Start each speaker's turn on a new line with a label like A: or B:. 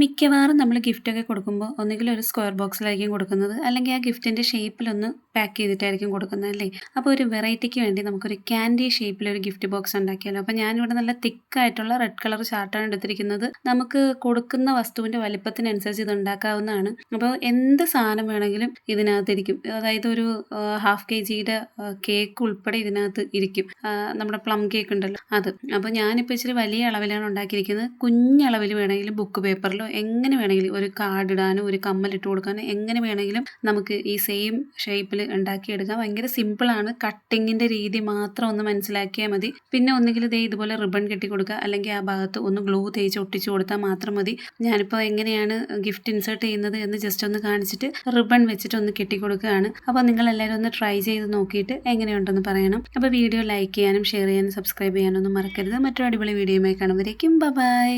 A: മിക്കവാറും നമ്മൾ ഗിഫ്റ്റൊക്കെ കൊടുക്കുമ്പോൾ ഒന്നുകിൽ ഒരു സ്ക്വയർ ബോക്സിലായിരിക്കും കൊടുക്കുന്നത്, അല്ലെങ്കിൽ ആ ഗിഫ്റ്റിൻ്റെ ഷേപ്പിലൊന്ന് പാക്ക് ചെയ്തിട്ടായിരിക്കും കൊടുക്കുന്നത് അല്ലേ. അപ്പോൾ ഒരു വെറൈറ്റിക്ക് വേണ്ടി നമുക്കൊരു ക്യാൻഡി ഷേപ്പിലൊരു ഗിഫ്റ്റ് ബോക്സ് ഉണ്ടാക്കിയാലോ. അപ്പോൾ ഞാനിവിടെ നല്ല തിക്കായിട്ടുള്ള റെഡ് കളർ ചാർട്ടാണ് എടുത്തിരിക്കുന്നത്. നമുക്ക് കൊടുക്കുന്ന വസ്തുവിൻ്റെ വലിപ്പത്തിനനുസരിച്ച് ഇത് ഉണ്ടാക്കാവുന്നതാണ്. അപ്പോൾ എന്ത് സാധനം വേണമെങ്കിലും ഇതിനകത്തിരിക്കും. അതായത് ഒരു ഹാഫ് kgയുടെ കേക്ക് ഉൾപ്പെടെ ഇതിനകത്ത് ഇരിക്കും. നമ്മുടെ പ്ലം കേക്ക് ഉണ്ടല്ലോ അത്. അപ്പോൾ ഞാനിപ്പോൾ ഇച്ചിരി വലിയ അളവിലാണ് ഉണ്ടാക്കിയിരിക്കുന്നത്. കുഞ്ഞളവിൽ വേണമെങ്കിലും ബുക്ക് പേപ്പറിലോ എങ്ങനെ വേണമെങ്കിലും ഒരു കാർഡ് ഇടാനോ ഒരു കമ്മലിട്ട് കൊടുക്കാനോ എങ്ങനെ വേണമെങ്കിലും നമുക്ക് ഈ സെയിം ഷേപ്പിൽ ഉണ്ടാക്കിയെടുക്കാം. ഭയങ്കര സിമ്പിളാണ്. കട്ടിങ്ങിൻ്റെ രീതി മാത്രം ഒന്ന് മനസ്സിലാക്കിയാൽ മതി. പിന്നെ ഒന്നുകിൽ ദേ ഇതുപോലെ റിബൺ കെട്ടി കൊടുക്കുക, അല്ലെങ്കിൽ ആ ഭാഗത്ത് ഒന്ന് ഗ്ലൂ തേച്ച് ഒട്ടിച്ച് കൊടുത്താൽ മാത്രം മതി. ഞാനിപ്പോൾ എങ്ങനെയാണ് ഗിഫ്റ്റ് ഇൻസേർട്ട് ചെയ്യുന്നത് എന്ന് ജസ്റ്റ് ഒന്ന് കാണിച്ചിട്ട് റിബൺ വെച്ചിട്ട് ഒന്ന് കെട്ടി കൊടുക്കുകയാണ്. അപ്പോൾ നിങ്ങളെല്ലാവരും ഒന്ന് ട്രൈ ചെയ്ത് നോക്കിയിട്ട് എങ്ങനെയുണ്ടെന്ന് പറയണം. അപ്പോൾ വീഡിയോ ലൈക്ക് ചെയ്യാനും ഷെയർ ചെയ്യാനും സബ്സ്ക്രൈബ് ചെയ്യാനൊന്നും മറക്കരുത്. മറ്റൊരു അടിപൊളി വീഡിയോയുമായി കാണുമ്പോഴേക്കും ബൈ.